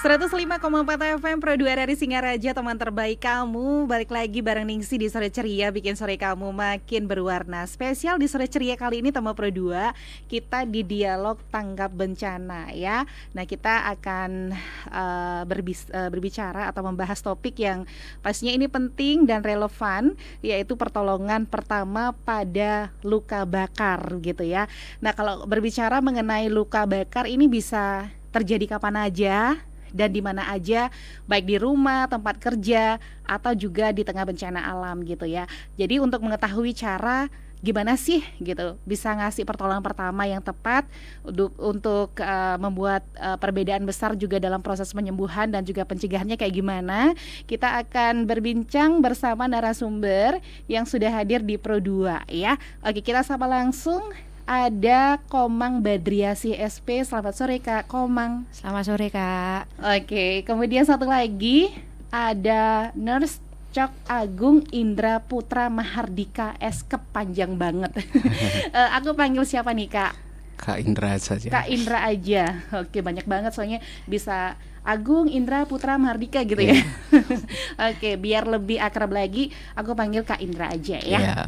...105,4 FM Pro 2 dari Singaraja, teman terbaik kamu. Balik lagi bareng Ningsi di Sore Ceria, bikin sore kamu makin berwarna. Spesial di Sore Ceria kali ini teman Pro 2, kita di dialog tanggap bencana ya. Nah, kita akan berbicara atau membahas topik yang pastinya ini penting dan relevan, yaitu pertolongan pertama pada luka bakar gitu ya. Nah, kalau berbicara mengenai luka bakar ini bisa terjadi kapan aja dan di mana aja, baik di rumah, tempat kerja, atau juga di tengah bencana alam gitu ya. Jadi untuk mengetahui cara gimana sih gitu bisa ngasih pertolongan pertama yang tepat untuk membuat perbedaan besar juga dalam proses penyembuhan dan juga pencegahannya kayak gimana, kita akan berbincang bersama narasumber yang sudah hadir di Pro 2 ya. Oke, kita sapa langsung. Ada Komang Badriasi SP. Selamat sore Kak Komang. Selamat sore Kak. Oke, kemudian satu lagi ada Nurse Cok Agung Indra Putra Mahardika S, kepanjang banget. Aku panggil siapa nih Kak? Kak Indra saja. Kak Indra aja. Oke, banyak banget soalnya bisa Agung Indra Putra Mahardika gitu ya. Oke, biar lebih akrab lagi aku panggil Kak Indra aja ya. Yeah.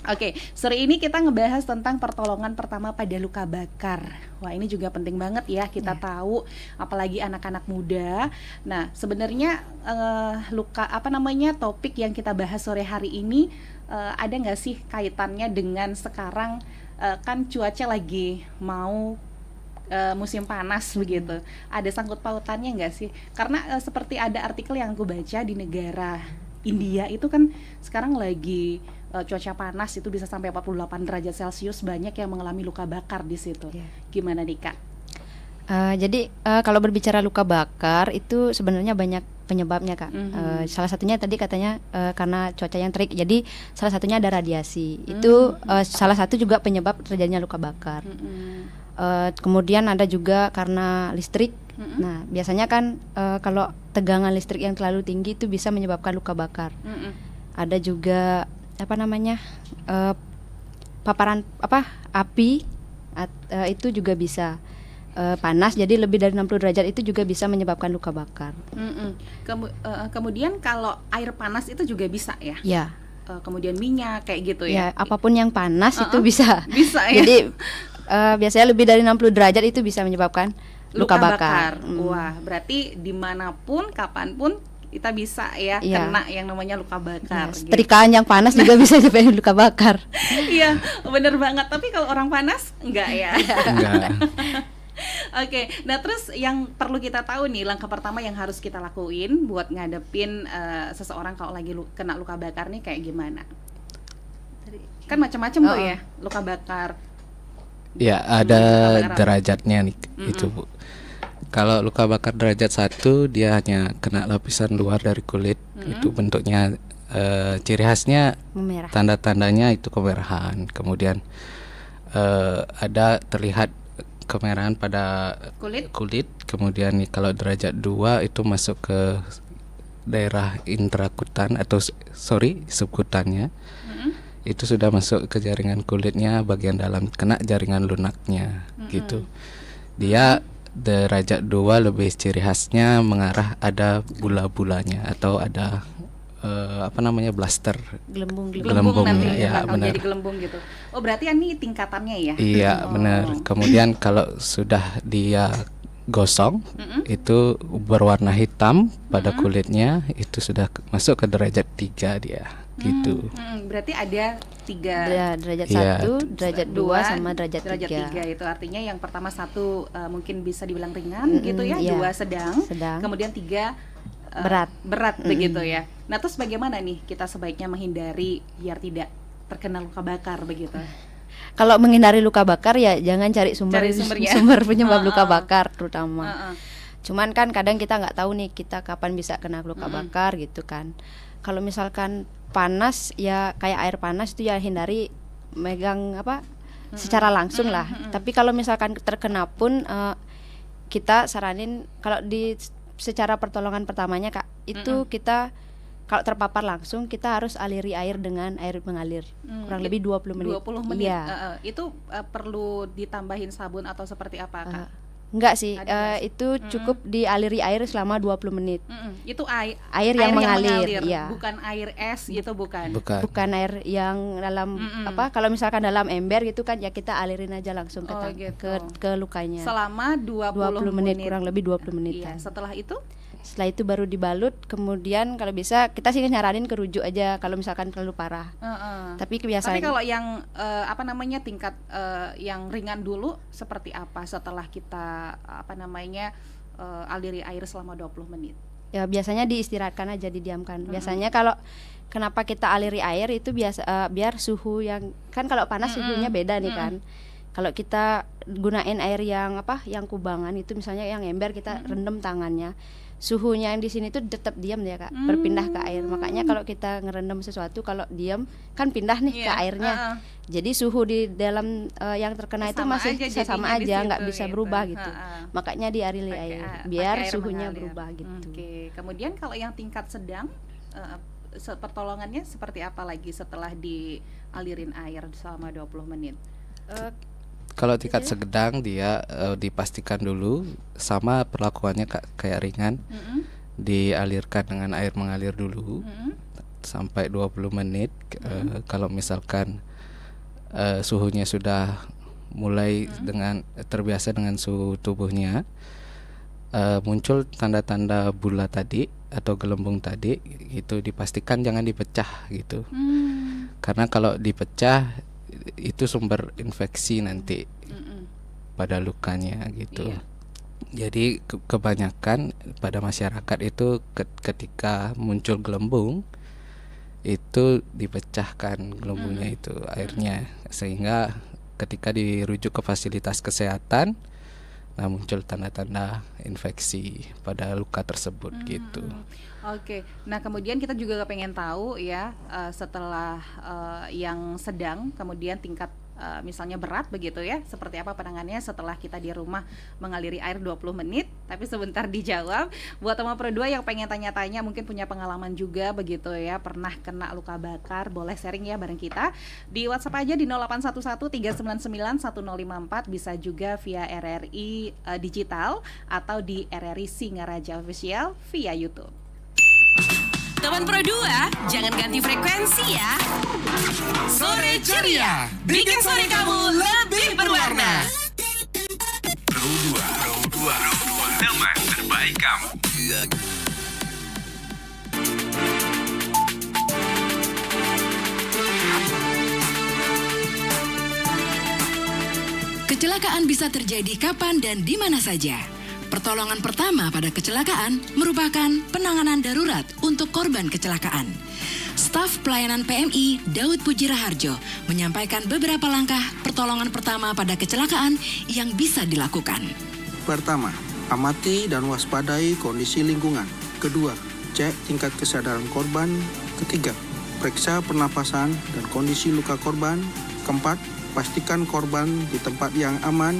Oke, sore ini kita ngebahas tentang pertolongan pertama pada luka bakar. Wah, ini juga penting banget ya kita tahu, apalagi anak-anak muda. Nah, sebenarnya topik yang kita bahas sore hari ini ada nggak sih kaitannya dengan sekarang kan cuaca lagi mau musim panas begitu. Ada sangkut pautannya nggak sih? Karena seperti ada artikel yang aku baca di negara India itu kan sekarang lagi cuaca panas, itu bisa sampai 48 derajat Celcius, banyak yang mengalami luka bakar di situ. Gimana nih Kak? Jadi kalau berbicara luka bakar itu sebenarnya banyak penyebabnya Kak. Salah satunya tadi katanya karena cuaca yang terik. Jadi salah satunya ada radiasi. Itu salah satu juga penyebab terjadinya luka bakar. Kemudian ada juga karena listrik. Nah, biasanya kan kalau tegangan listrik yang terlalu tinggi itu bisa menyebabkan luka bakar. Ada juga paparan api itu juga bisa panas, jadi lebih dari 60 derajat itu juga bisa menyebabkan luka bakar. Kemudian kalau air panas itu juga bisa ya? Ya. Kemudian minyak kayak gitu ya? Apapun yang panas itu bisa. Bisa ya? Jadi biasanya lebih dari 60 derajat itu bisa menyebabkan luka bakar. Wah, berarti dimanapun, kapanpun kita bisa ya kena yang namanya luka bakar. Setrikaan yang panas juga bisa menyebabkan luka bakar. Iya, bener banget. Tapi kalau orang panas enggak ya? Enggak. Oke, nah terus yang perlu kita tahu nih, langkah pertama yang harus kita lakuin buat ngadepin seseorang kalau lagi kena luka bakar nih kayak gimana? Kan macam-macam tuh ya luka bakar. Ya, ada derajatnya nih itu Bu. Kalau luka bakar derajat 1 dia hanya kena lapisan luar dari kulit, itu bentuknya ciri khasnya memerah. Tanda-tandanya itu kemerahan. Kemudian ada terlihat kemerahan pada kulit. Kemudian nih kalau derajat 2 itu masuk ke daerah intrakutan atau subkutannya. Itu sudah masuk ke jaringan kulitnya bagian dalam, kena jaringan lunaknya gitu. Dia derajat 2 lebih ciri khasnya mengarah ada bula-bulanya atau ada blaster, gelembung nanti ya, benar. Jadi gelembung gitu. Oh, berarti ini tingkatannya ya? Iya, benar. Kemudian kalau sudah dia gosong, itu berwarna hitam pada kulitnya, itu sudah masuk ke derajat 3 dia, gitu. Berarti ada 3 derajat 1, derajat 2 sama derajat 3. Itu artinya yang pertama 1 mungkin bisa dibilang ringan gitu ya, 2 sedang, kemudian 3 berat begitu ya. Nah, terus bagaimana nih kita sebaiknya menghindari biar tidak terkena luka bakar begitu? Kalau menghindari luka bakar ya jangan cari sumber penyebab luka bakar terutama. Cuman kan kadang kita nggak tahu nih kita kapan bisa kena luka bakar gitu kan. Kalau misalkan panas ya kayak air panas itu ya hindari megang secara langsung lah. Tapi kalau misalkan terkena pun kita saranin kalau di secara pertolongan pertamanya Kak itu kita kalau terpapar langsung kita harus aliri air dengan air mengalir kurang lebih 20 menit. 20 menit. Itu perlu ditambahin sabun atau seperti apa Kak? Enggak sih, itu cukup dialiri air selama 20 menit. Itu air yang mengalir, ya. Bukan air es gitu, bukan air yang dalam kalau misalkan dalam ember gitu kan ya kita alirin aja langsung ke lukanya. Selama 20 menit, kurang lebih 20 menit. Iya, setelah itu baru dibalut, kemudian kalau bisa kita sih nyaranin ke rujuk aja kalau misalkan terlalu parah. Tapi kebiasaan. Tapi kalau yang tingkat yang ringan dulu seperti apa setelah kita aliri air selama 20 menit? Ya biasanya diistirahatkan aja, didiamkan. Biasanya kalau kenapa kita aliri air itu biar suhu yang kan kalau panas suhunya beda nih kan. Kalau kita gunain air yang kubangan itu misalnya yang ember kita rendam tangannya. Suhunya yang di sini tuh tetap diam ya Kak, berpindah ke air. Makanya kalau kita ngerendam sesuatu kalau diam kan pindah nih ke airnya. Jadi suhu di dalam yang terkena itu masih sama aja, nggak bisa berubah gitu. Makanya dialiri air biar suhunya berubah gitu. Kemudian kalau yang tingkat sedang pertolongannya seperti apa lagi setelah dialirin air selama 20 menit? Kalau tingkat sedang dia dipastikan dulu sama perlakuannya kayak ringan. Dialirkan dengan air mengalir dulu sampai 20 menit. Kalau misalkan suhunya sudah mulai dengan terbiasa dengan suhu tubuhnya, muncul tanda-tanda bula tadi atau gelembung tadi, itu dipastikan jangan dipecah gitu. Karena kalau dipecah itu sumber infeksi nanti pada lukanya gitu. Jadi kebanyakan pada masyarakat itu ketika muncul gelembung itu dipecahkan gelembungnya itu airnya, sehingga ketika dirujuk ke fasilitas kesehatan, nah muncul tanda-tanda infeksi pada luka tersebut gitu. Oke, nah kemudian kita juga pengen tahu ya, setelah yang sedang, kemudian tingkat misalnya berat begitu ya, seperti apa penanganannya setelah kita di rumah mengaliri air 20 menit. Tapi sebentar dijawab. Buat teman Pro 2 yang pengen tanya-tanya, mungkin punya pengalaman juga begitu ya, pernah kena luka bakar, boleh sharing ya bareng kita di WhatsApp aja di 0811 399 1054, bisa juga via RRI Digital atau di RRI Singaraja Official via YouTube. Teman Pro 2, jangan ganti frekuensi ya. Sore ceria, bikin sore kamu lebih berwarna. Pro 2, teman terbaik kamu. Kecelakaan bisa terjadi kapan dan di mana saja. Pertolongan pertama pada kecelakaan merupakan penanganan darurat untuk korban kecelakaan. Staf pelayanan PMI Daud Puji Raharjo menyampaikan beberapa langkah pertolongan pertama pada kecelakaan yang bisa dilakukan. Pertama, amati dan waspadai kondisi lingkungan. Kedua, cek tingkat kesadaran korban. Ketiga, periksa pernapasan dan kondisi luka korban. Keempat, pastikan korban di tempat yang aman.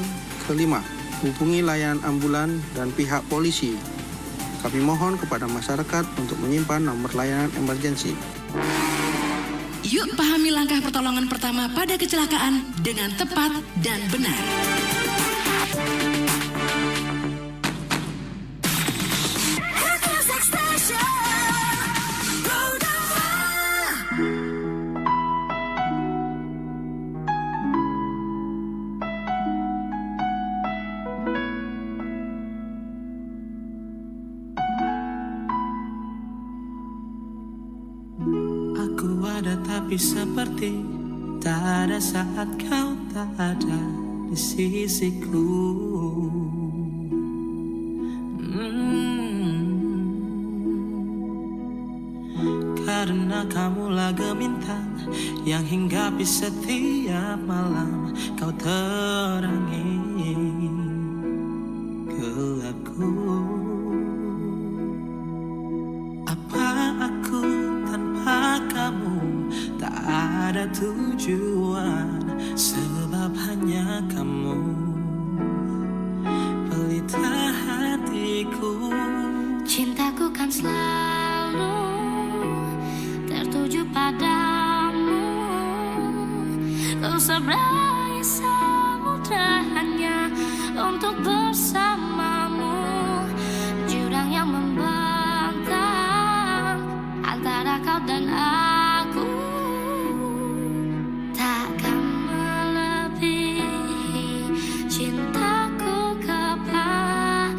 Kelima, hubungi layanan ambulan dan pihak polisi. Kami mohon kepada masyarakat untuk menyimpan nomor layanan emergensi. Yuk pahami langkah pertolongan pertama pada kecelakaan dengan tepat dan benar. Tapi seperti tak ada saat kau tak ada di sisiku. Karena kamulah gemintang yang hinggapi setiap malam kau terangi gelapku. Apa aku tanpa kamu? Tak ada tujuan, sebab hanya kamu pelita hatiku. Cintaku kan selalu tertuju padamu. Kau seberangi samudra hanya untuk bersamamu. Jurang yang membentang antara kau dan aku takkan melebihi cintaku kepadamu.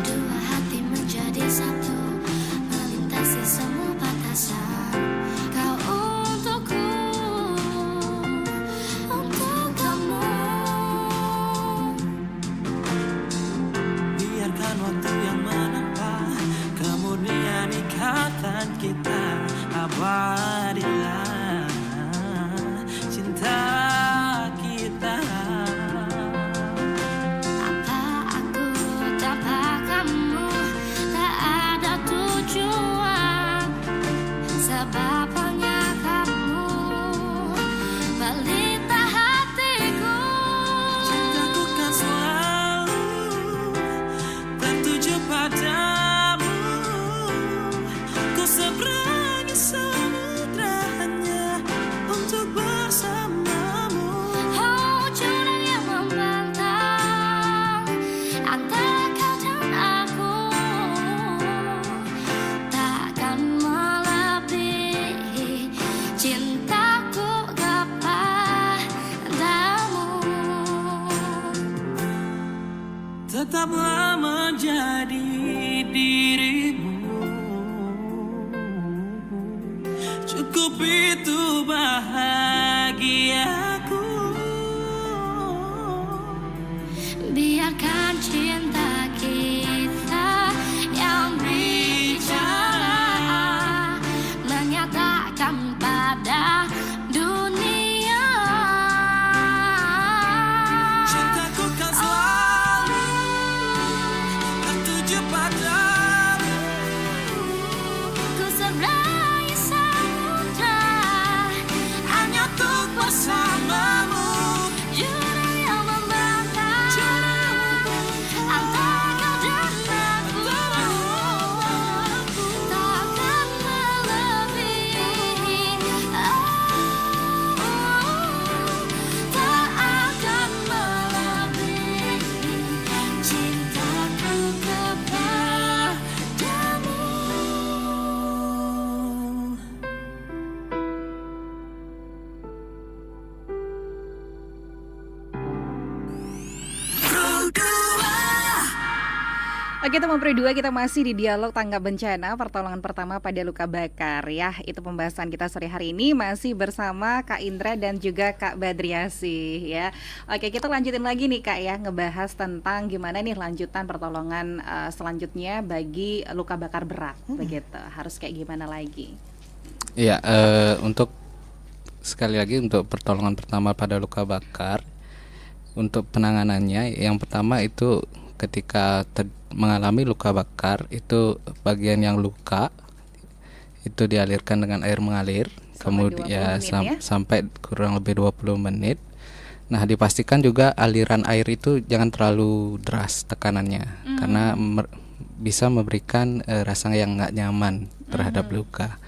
Dua hati menjadi satu, melintasi semua batasan. Kau untukku, tetaplah menjadi dirimu. Cukup itu bahagiaku. Biarkan cinta kita yang bicara, menyatakan pada dunia Cintaku kan selalu tertuju padamu. ku seberangi samudra Hanya untuk bersamamu. jurang yang membentang antara kau dan aku, takkan melebihi, tak akan melebihi cintaku kepadamu. Oke teman Pro 2, kita masih di dialog tanggap bencana pertolongan pertama pada luka bakar ya. Itu pembahasan kita sore hari ini masih bersama Kak Indra dan juga Kak Badriasih ya. Oke, kita lanjutin lagi nih Kak ya, ngebahas tentang gimana nih lanjutan pertolongan selanjutnya bagi luka bakar berat begitu. Harus kayak gimana lagi? Iya, untuk sekali lagi untuk pertolongan pertama pada luka bakar, untuk penanganannya yang pertama itu ketika mengalami luka bakar, itu bagian yang luka itu dialirkan dengan air mengalir kemudian sampai kurang lebih 20 menit. Nah, dipastikan juga aliran air itu jangan terlalu deras tekanannya karena bisa memberikan rasa yang nggak nyaman terhadap luka.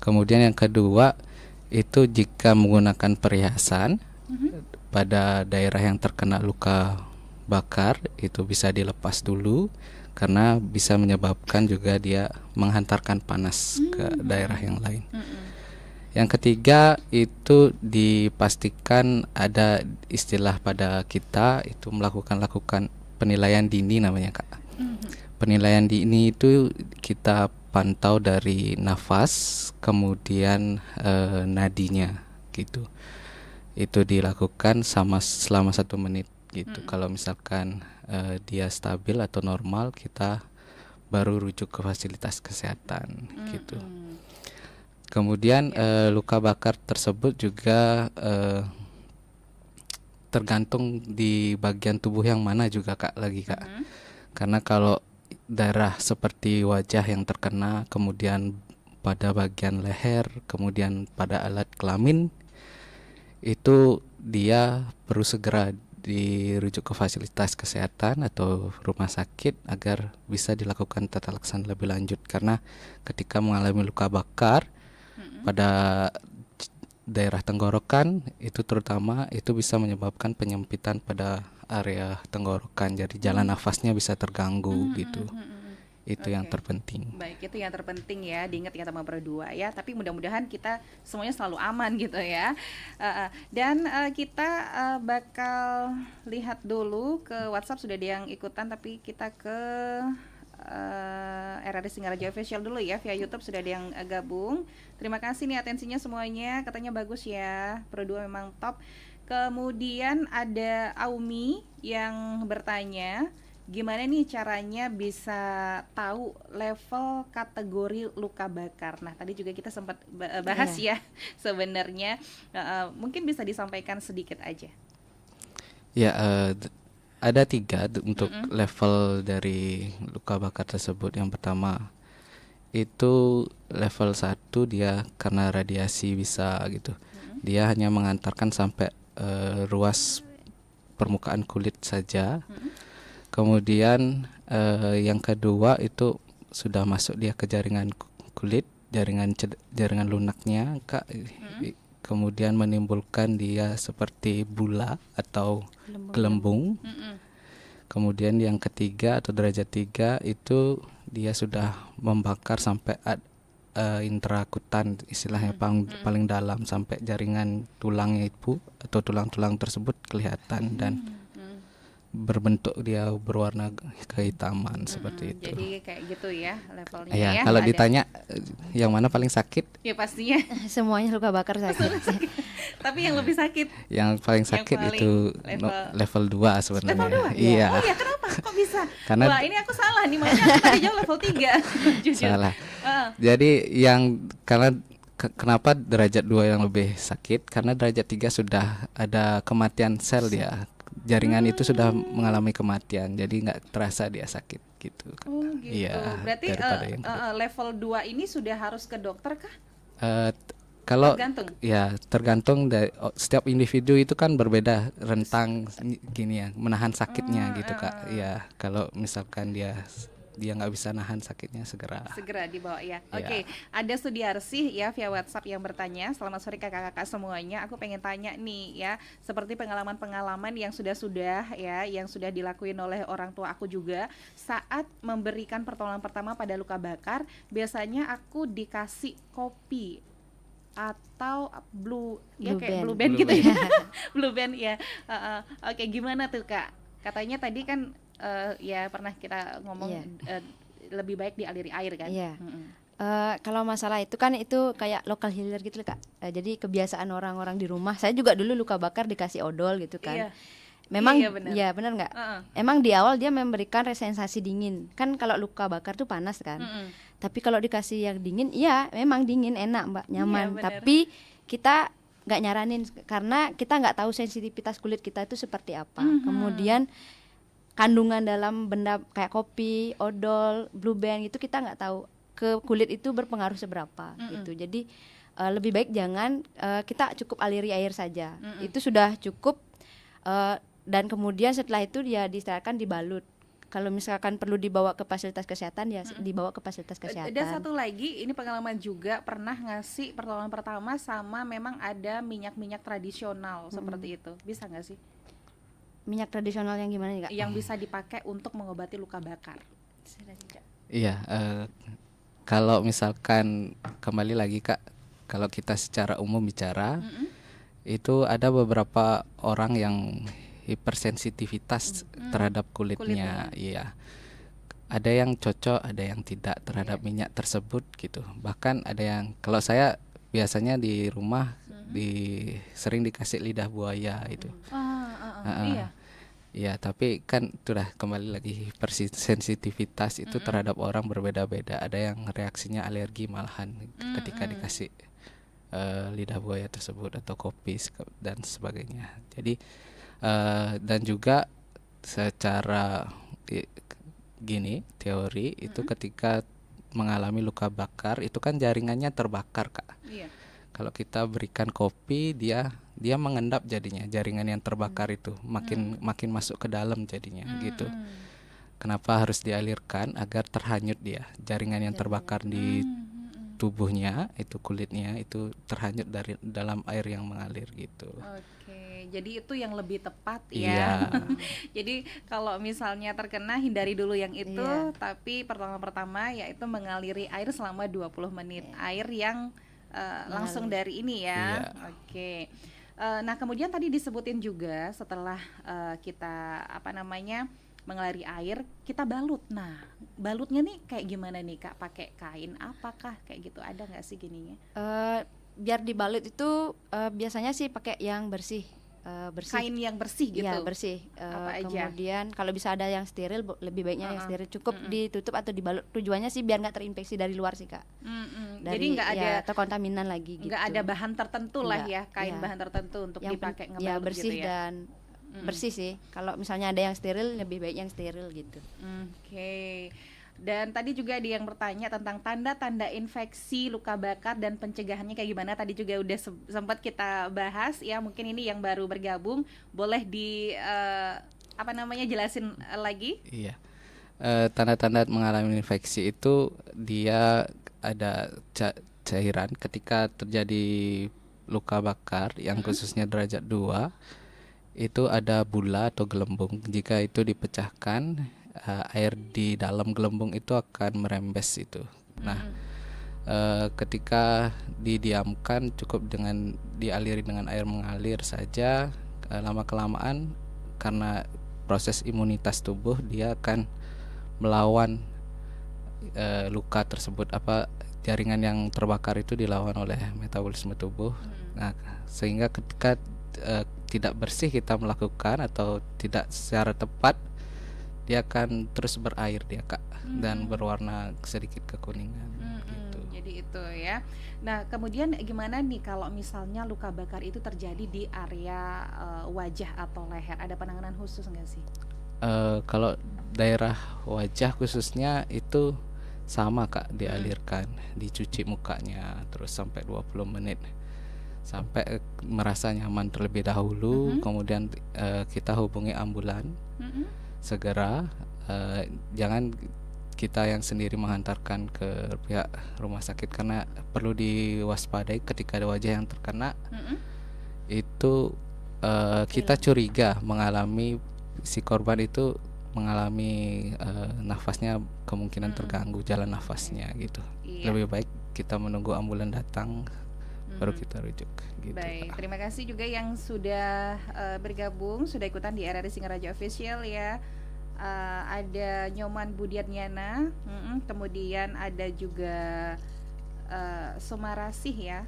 Kemudian yang kedua itu jika menggunakan perhiasan pada daerah yang terkena luka bakar itu bisa dilepas dulu karena bisa menyebabkan juga dia menghantarkan panas ke daerah yang lain. Yang ketiga itu dipastikan ada istilah pada kita itu melakukan penilaian dini namanya Kak. Penilaian dini itu kita pantau dari nafas kemudian nadinya gitu. Itu dilakukan selama 1 menit gitu. Kalau misalkan dia stabil atau normal, kita baru rujuk ke fasilitas kesehatan gitu. Kemudian luka bakar tersebut juga tergantung di bagian tubuh yang mana juga Kak lagi Kak. Karena kalau daerah seperti wajah yang terkena, kemudian pada bagian leher, kemudian pada alat kelamin, itu dia perlu segera dirujuk ke fasilitas kesehatan atau rumah sakit agar bisa dilakukan tata laksana lebih lanjut. Karena ketika mengalami luka bakar pada daerah tenggorokan itu terutama itu bisa menyebabkan penyempitan pada area tenggorokan, jadi jalan nafasnya bisa terganggu gitu. Itu yang terpenting. Baik, itu yang terpenting ya, diingat ya teman Pro 2 ya. Tapi mudah-mudahan kita semuanya selalu aman gitu ya. Dan kita bakal lihat dulu ke WhatsApp, sudah ada yang ikutan, tapi kita ke RRI Singaraja Official dulu ya. Via YouTube sudah ada yang gabung. Terima kasih nih atensinya semuanya, katanya bagus ya, Pro 2 memang top. Kemudian ada Aumi yang bertanya, gimana nih caranya bisa tahu level kategori luka bakar? Nah, tadi juga kita sempat bahas ya sebenarnya. Mungkin bisa disampaikan sedikit aja. Ya, ada 3 untuk level dari luka bakar tersebut. Yang pertama itu level 1, dia karena radiasi bisa gitu. Dia hanya mengantarkan sampai ruas permukaan kulit saja. Kemudian yang kedua itu sudah masuk dia ke jaringan kulit, jaringan lunaknya Kak. Kemudian menimbulkan dia seperti bula atau gelembung. Kemudian yang ketiga atau derajat 3 itu dia sudah membakar sampai intrakutan, istilahnya paling dalam, sampai jaringan tulangnya itu atau tulang-tulang tersebut kelihatan dan berbentuk dia berwarna kehitaman seperti itu. Jadi kayak gitu ya levelnya Ya, ya. kalau Ada- ditanya yang mana paling sakit, ya pastinya. Semuanya luka bakar sakit. Tapi yang lebih sakit yang paling sakit paling itu level 2 sebenarnya. level 2 Iya. Oh ya, kenapa? Kok bisa? Karena- Wah, ini aku salah nih, makanya aku tadi jawab level 3. Jujur. Salah. Heeh. Jadi yang karena kenapa derajat 2 yang lebih sakit? Karena derajat 3 sudah ada kematian sel dia. Jaringan itu sudah mengalami kematian. Jadi nggak terasa dia sakit gitu. Oh gitu. Iya. Berarti daripada yang level 2 ini sudah harus ke dokter kah? kalau Tergantung. ya tergantung dari setiap individu itu kan berbeda rentang gini ya menahan sakitnya gitu Kak. Ya kalau misalkan dia nggak bisa nahan sakitnya segera Dibawa ya. Ya. Oke, ada Sudiarsih ya via WhatsApp yang bertanya, selamat sore kakak-kakak semuanya. Aku pengen tanya nih ya, seperti pengalaman-pengalaman yang sudah ya, yang sudah dilakuin oleh orang tua aku juga saat memberikan pertolongan pertama pada luka bakar. Biasanya aku dikasih kopi atau blue ya Blue kayak Band. blue band Blue gitu Band. ya. Blue band ya. Oke, gimana tuh Kak? Katanya tadi kan ya pernah kita ngomong Iya. lebih baik dialiri air kan? Iya. Mm-mm. Kalau masalah itu kan itu kayak local healer gitu Kak. Jadi kebiasaan orang-orang di rumah. Saya juga dulu luka bakar dikasih odol gitu kan. Iya. Memang Iya, benar. ya benar nggak? Heeh. Emang di awal dia memberikan sensasi dingin. Kan kalau luka bakar tuh panas kan. Mm-mm. Tapi kalau dikasih yang dingin, ya memang dingin enak Mbak, nyaman. benar. Tapi kita nggak nyaranin karena kita nggak tahu sensitivitas kulit kita itu seperti apa. Kemudian kandungan dalam benda kayak kopi, odol, blue band itu kita nggak tahu ke kulit itu berpengaruh seberapa gitu. Jadi lebih baik jangan kita cukup aliri air saja. Itu sudah cukup. Dan kemudian setelah itu dia diistilahkan dibalut. Kalau misalkan perlu dibawa ke fasilitas kesehatan ya dibawa ke fasilitas kesehatan. Ada satu lagi, ini pengalaman juga pernah ngasih pertolongan pertama sama memang ada minyak-minyak tradisional seperti itu. Bisa nggak sih? Minyak tradisional yang gimana nih Kak? Yang bisa dipakai untuk mengobati luka bakar. Iya, kalau misalkan kembali lagi Kak, kalau kita secara umum bicara, itu ada beberapa orang yang hipersensitivitas terhadap kulitnya, iya. Ada yang cocok, ada yang tidak terhadap minyak tersebut gitu. Bahkan ada yang, kalau saya biasanya di rumah sering dikasih lidah buaya itu. Iya. Ya, tapi kan sudah kembali lagi hipersensitivitas itu terhadap orang berbeda-beda. Ada yang reaksinya alergi malahan ketika dikasih lidah buaya tersebut atau kopi dan sebagainya. Jadi dan juga secara gini teori itu ketika mengalami luka bakar itu kan jaringannya terbakar Kak. Iya. Kalau kita berikan kopi dia mengendap jadinya jaringan yang terbakar itu makin masuk ke dalam jadinya gitu. Kenapa harus dialirkan agar terhanyut dia jaringan yang terbakar di tubuhnya itu kulitnya itu terhanyut dari dalam air yang mengalir gitu. Oke, jadi itu yang lebih tepat Iya. ya. Jadi kalau misalnya terkena hindari dulu yang itu, Iya. tapi pertolongan pertama yaitu mengaliri air selama 20 menit. Air yang langsung dari ini ya. Iya. Oke. Nah, kemudian tadi disebutin juga setelah kita mengaliri air, kita balut. Nah, balutnya nih kayak gimana nih Kak? Pakai kain apakah kayak gitu? Ada nggak sih gininya? Biar dibalut itu biasanya sih pakai yang bersih. Kain yang bersih gitu. Iya bersih. Apa aja? Kemudian kalau bisa ada yang steril lebih baiknya yang steril. Cukup ditutup atau dibalut. Tujuannya sih biar nggak terinfeksi dari luar sih Kak. Jadi nggak ada terkontaminan lagi gitu. nggak ada bahan tertentu lah Nggak, ya, kain iya. bahan tertentu untuk Yang dipakai ya ngebalut bersih gitu ya. dan bersih sih. Kalau misalnya ada yang steril lebih baik yang steril gitu. Oke. Dan tadi juga ada yang bertanya tentang tanda-tanda infeksi luka bakar dan pencegahannya kayak gimana. Tadi juga udah sempat kita bahas ya. Mungkin ini yang baru bergabung boleh jelasin lagi? Iya. Tanda-tanda mengalami infeksi itu dia ada cairan ketika terjadi luka bakar yang khususnya derajat 2 itu ada bula atau gelembung. Jika itu dipecahkan air di dalam gelembung itu akan merembes itu. Nah, ketika didiamkan cukup dengan dialiri dengan air mengalir saja, lama kelamaan karena proses imunitas tubuh, dia akan melawan luka tersebut, jaringan yang terbakar itu dilawan oleh metabolisme tubuh. Nah, sehingga ketika tidak bersih kita melakukan atau tidak secara tepat, dia akan terus berair dia Kak, dan berwarna sedikit kekuningan gitu. Jadi itu ya. Nah, kemudian gimana nih kalau misalnya luka bakar itu terjadi di area wajah atau leher? Ada penanganan khusus nggak sih? Kalau daerah wajah khususnya itu sama Kak, dialirkan, dicuci mukanya terus sampai 20 menit sampai merasa nyaman terlebih dahulu. Kemudian kita hubungi ambulan segera, jangan kita yang sendiri menghantarkan ke pihak rumah sakit, karena perlu diwaspadai ketika ada wajah yang terkena. Itu kita curiga mengalami, si korban itu mengalami nafasnya kemungkinan terganggu, jalan nafasnya gitu. Lebih baik kita menunggu ambulan datang baru kita rujuk gitu. Baik, terima kasih juga yang sudah bergabung, sudah ikutan di RRI Singaraja Official ya. Ada Nyoman Budiarnyana, kemudian ada juga Sumarasih ya.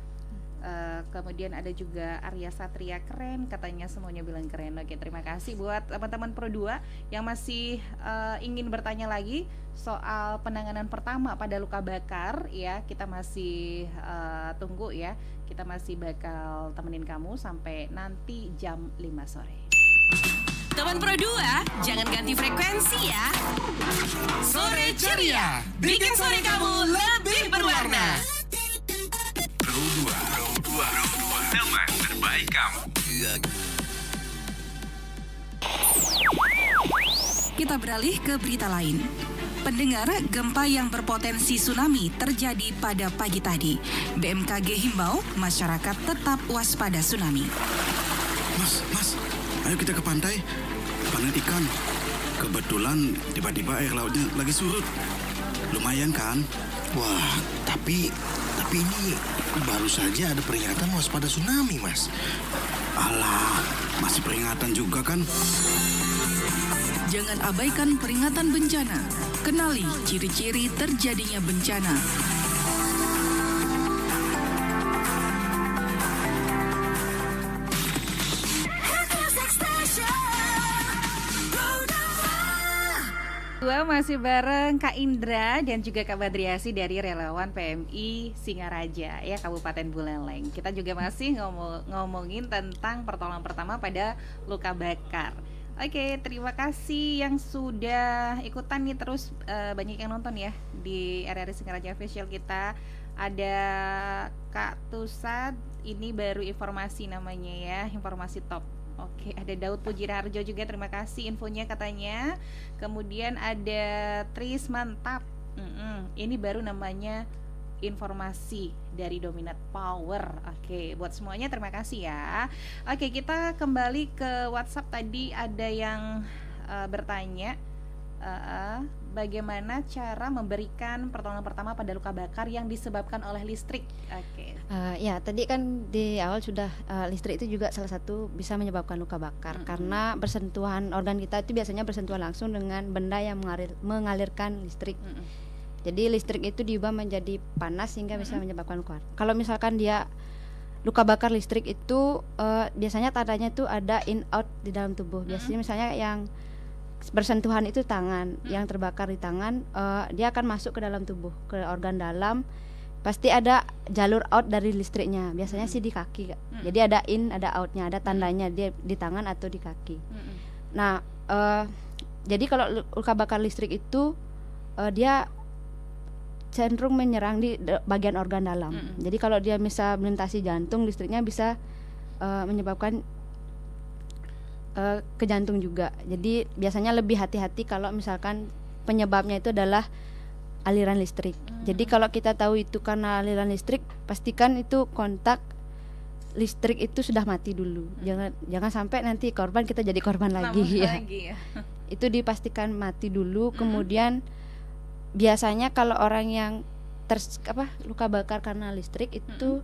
Kemudian ada juga Arya Satria, keren katanya, semuanya bilang keren. Oke, terima kasih buat teman-teman Pro 2 yang masih ingin bertanya lagi soal penanganan pertama pada luka bakar ya. Kita masih tunggu ya. Kita masih bakal temenin kamu sampai nanti jam 5 sore. Teman Pro 2, jangan ganti frekuensi ya. Sore ceria, bikin sore kamu lebih berwarna. Pro 2, teman terbaik kamu. Kita beralih ke berita lain. Pendengar, gempa yang berpotensi tsunami terjadi pada pagi tadi. BMKG himbau masyarakat tetap waspada tsunami. Mas, ayo kita ke pantai, panen ikan. Kebetulan tiba-tiba air lautnya lagi surut. Lumayan kan? Wah, tapi ini baru saja ada peringatan waspada tsunami, Mas. Alah, masih peringatan juga kan? Jangan abaikan peringatan bencana. Kenali ciri-ciri terjadinya bencana. Dua masih bareng Kak Indra dan juga Kak Badriasi dari relawan PMI Singaraja ya, Kabupaten Buleleng. Kita juga masih ngomongin tentang pertolongan pertama pada luka bakar. Oke, terima kasih yang sudah ikutan nih, terus banyak yang nonton ya di RRI Singaraja Official kita. Ada Kak Tusad, ini baru informasi namanya ya, informasi top. Oke, ada Daud Pujirarjo juga, terima kasih infonya katanya. Kemudian ada Tris, mantap. Ini baru namanya informasi dari Dominat Power. Oke, buat semuanya terima kasih ya. Oke, kita kembali ke WhatsApp. Tadi ada yang bertanya bagaimana cara memberikan pertolongan pertama pada luka bakar yang disebabkan oleh listrik. Oke. Ya, tadi kan di awal sudah listrik itu juga salah satu bisa menyebabkan luka bakar karena bersentuhan organ kita itu biasanya bersentuhan langsung dengan benda yang mengalirkan listrik. Jadi listrik itu diubah menjadi panas sehingga bisa menyebabkan luka. Kalau misalkan dia luka bakar listrik itu biasanya tandanya itu ada in out di dalam tubuh. Biasanya misalnya yang bersentuhan itu tangan, yang terbakar di tangan, dia akan masuk ke dalam tubuh, ke organ dalam. Pasti ada jalur out dari listriknya. Biasanya sih di kaki. Jadi ada in, ada outnya, ada tandanya dia di tangan atau di kaki. Nah, jadi kalau luka bakar listrik itu dia cenderung menyerang di bagian organ dalam. Jadi kalau dia bisa melintasi jantung, listriknya bisa menyebabkan ke jantung juga. Jadi biasanya lebih hati-hati kalau misalkan penyebabnya itu adalah aliran listrik. Jadi kalau kita tahu itu karena aliran listrik, pastikan itu kontak listrik itu sudah mati dulu. Jangan sampai nanti kita jadi korban lagi ya. Itu dipastikan mati dulu. Kemudian biasanya kalau orang yang luka bakar karena listrik itu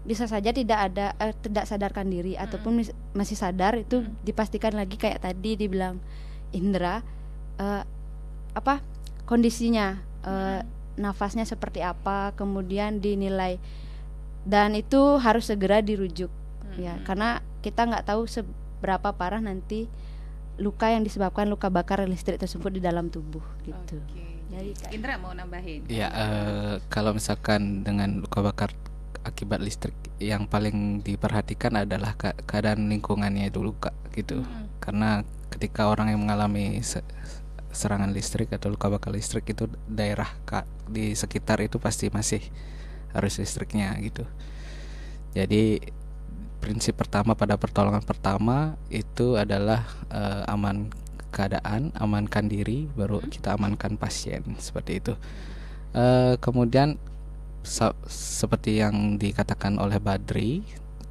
bisa saja tidak sadarkan diri ataupun masih sadar, itu dipastikan lagi kayak tadi dibilang indera kondisinya, nafasnya seperti apa, kemudian dinilai, dan itu harus segera dirujuk ya, karena kita nggak tahu seberapa parah nanti luka yang disebabkan luka bakar listrik tersebut di dalam tubuh gitu. Jadi Indra mau nambahin? Ya, kalau misalkan dengan luka bakar akibat listrik, yang paling diperhatikan adalah keadaan lingkungannya dulu Kak gitu. Karena ketika orang yang mengalami serangan listrik atau luka bakar listrik itu daerah di sekitar itu pasti masih harus listriknya gitu. Jadi prinsip pertama pada pertolongan pertama itu adalah amankan diri, baru kita amankan pasien, seperti itu. Kemudian seperti yang dikatakan oleh Badri,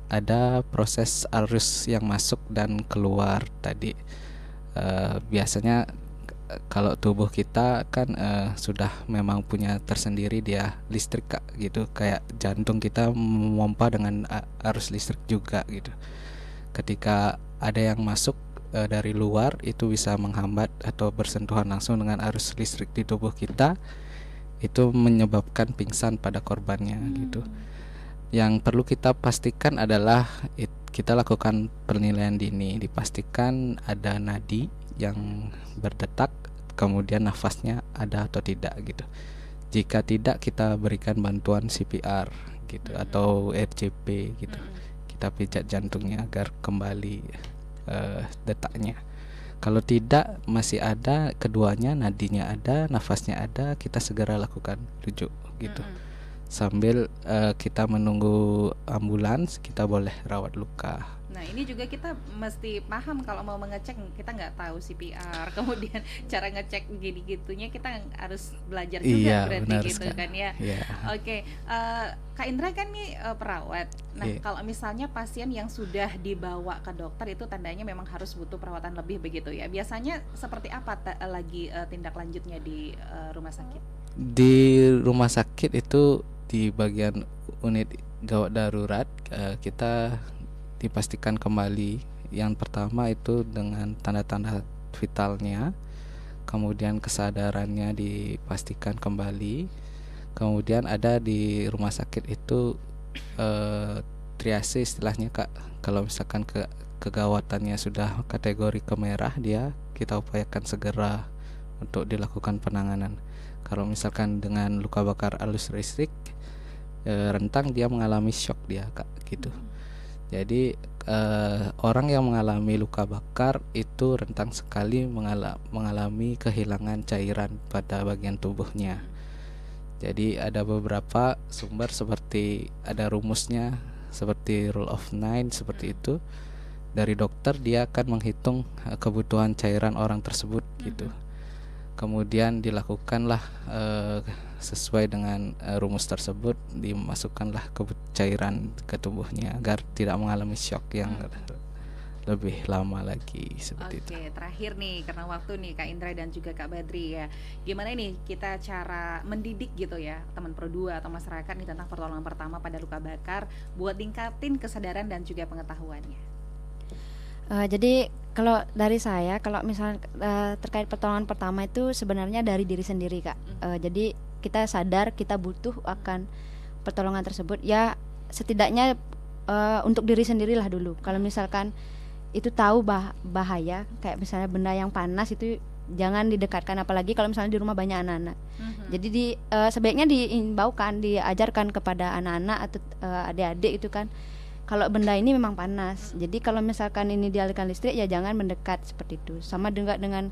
ada proses arus yang masuk dan keluar tadi. Biasanya kalau tubuh kita kan sudah memang punya tersendiri dia listrik Kak gitu, kayak jantung kita memompa dengan arus listrik juga gitu. Ketika ada yang masuk dari luar, itu bisa menghambat atau bersentuhan langsung dengan arus listrik di tubuh kita, itu menyebabkan pingsan pada korbannya gitu. Yang perlu kita pastikan adalah kita lakukan penilaian dini, dipastikan ada nadi yang berdetak, kemudian nafasnya ada atau tidak gitu. Jika tidak, kita berikan bantuan CPR gitu atau RCP gitu. Kita pijat jantungnya agar kembali detaknya. Kalau tidak, masih ada keduanya, nadinya ada, nafasnya ada, kita segera lakukan rujuk gitu. Sambil kita menunggu ambulans, kita boleh rawat luka. Nah ini juga kita mesti paham kalau mau mengecek, kita nggak tahu CPR, kemudian cara ngecek gini-gitunya kita harus belajar juga, berarti gitu kan ya. Oke, Kak Indra kan nih perawat. Nah kalau misalnya pasien yang sudah dibawa ke dokter itu tandanya memang harus butuh perawatan lebih begitu ya. Biasanya seperti apa lagi tindak lanjutnya di rumah sakit? Di rumah sakit itu di bagian unit gawat darurat, kita dipastikan kembali. Yang pertama itu dengan tanda-tanda vitalnya, kemudian kesadarannya dipastikan kembali. Kemudian ada di rumah sakit itu triase istilahnya Kak. Kalau misalkan kegawatannya sudah kategori kemerah, kita upayakan segera untuk dilakukan penanganan. Kalau misalkan dengan luka bakar arus listrik rentang, dia mengalami shock dia Kak gitu. Jadi orang yang mengalami luka bakar itu rentang sekali mengalami kehilangan cairan pada bagian tubuhnya. Jadi ada beberapa sumber seperti ada rumusnya seperti rule of 9 seperti itu. Dari dokter dia akan menghitung kebutuhan cairan orang tersebut gitu. Kemudian dilakukanlah sesuai dengan rumus tersebut, dimasukkanlah cairan ke tubuhnya agar tidak mengalami shock yang lebih lama lagi seperti itu. Oke, terakhir nih karena waktu nih Kak Indra dan juga Kak Badri ya. Gimana nih kita cara mendidik gitu ya teman Pro 2 atau masyarakat nih tentang pertolongan pertama pada luka bakar buat tingkatin kesadaran dan juga pengetahuannya. Jadi kalau dari saya, kalau misalnya terkait pertolongan pertama itu sebenarnya dari diri sendiri Kak. Jadi kita sadar kita butuh akan pertolongan tersebut ya, setidaknya untuk diri sendirilah dulu. Kalau misalkan itu tahu bahaya, kayak misalnya benda yang panas itu jangan didekatkan, apalagi kalau misalnya di rumah banyak anak-anak. Jadi sebaiknya diimbaukan, diajarkan kepada anak-anak atau adik-adik itu kan, kalau benda ini memang panas. Jadi kalau misalkan ini dialihkan listrik ya jangan mendekat seperti itu. Sama dengan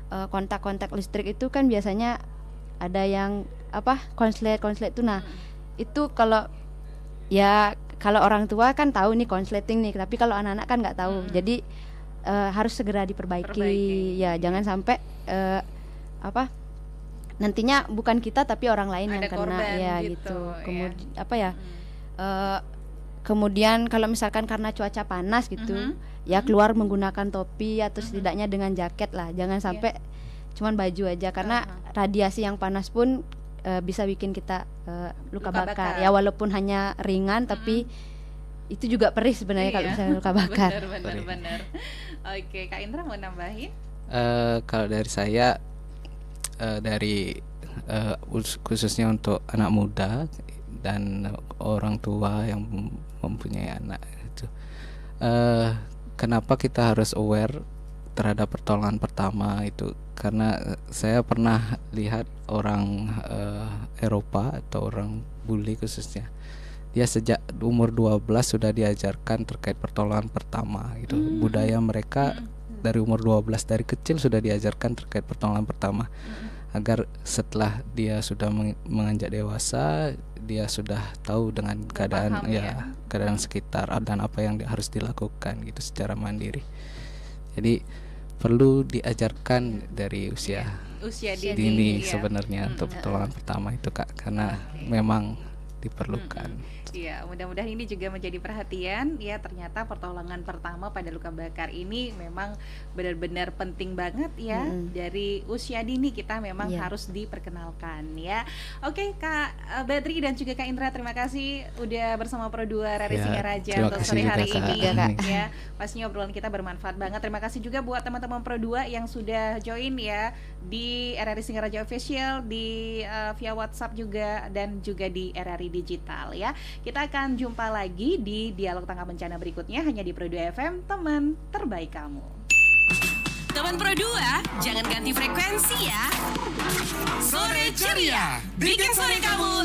kontak-kontak listrik itu kan biasanya ada yang konslet itu. Nah, itu kalau orang tua kan tahu nih konsleting nih, tapi kalau anak-anak kan nggak tahu. Jadi harus segera diperbaiki. Ya, jangan sampai nantinya bukan kita tapi orang lain ada yang kena ya gitu. Kemudian ya. Kemudian kalau misalkan karena cuaca panas gitu, ya keluar menggunakan topi atau setidaknya dengan jaket lah. Jangan sampai cuman baju aja, karena radiasi yang panas pun bisa bikin kita luka bakar. Ya walaupun hanya ringan tapi itu juga perih sebenarnya kalau misalnya luka bakar. Benar. Oke, Kak Indra mau nambahin? Kalau dari saya khususnya untuk anak muda dan orang tua yang mempunyai anak itu, kenapa kita harus aware terhadap pertolongan pertama itu, karena saya pernah lihat orang Eropa atau orang bule khususnya, dia sejak umur 12 sudah diajarkan terkait pertolongan pertama gitu. Budaya mereka dari umur 12, dari kecil sudah diajarkan terkait pertolongan pertama, agar setelah dia sudah menginjak dewasa, dia sudah tahu dengan keadaan keadaan sekitar dan apa yang harus dilakukan gitu secara mandiri. Jadi perlu diajarkan dari usia dini sebenarnya untuk pertolongan pertama itu, Kak, karena memang diperlukan. Iya, mudah-mudahan ini juga menjadi perhatian ya. Ternyata pertolongan pertama pada luka bakar ini memang benar-benar penting banget ya. Dari usia dini kita memang harus diperkenalkan ya. Oke, Kak Badri dan juga Kak Indra, terima kasih udah bersama Pro 2 RRI Singaraja untuk sore hari ini ya. Pastinya obrolan kita bermanfaat banget. Terima kasih juga buat teman-teman Pro 2 yang sudah join ya di RRI Singaraja Official, di via WhatsApp juga, dan juga di RRI Digital ya. Kita akan jumpa lagi di Dialog Tangga Bencana berikutnya hanya di Pro 2 FM, teman terbaik kamu. Teman Pro 2, jangan ganti frekuensi ya. Sore ceria, bikin sore kamu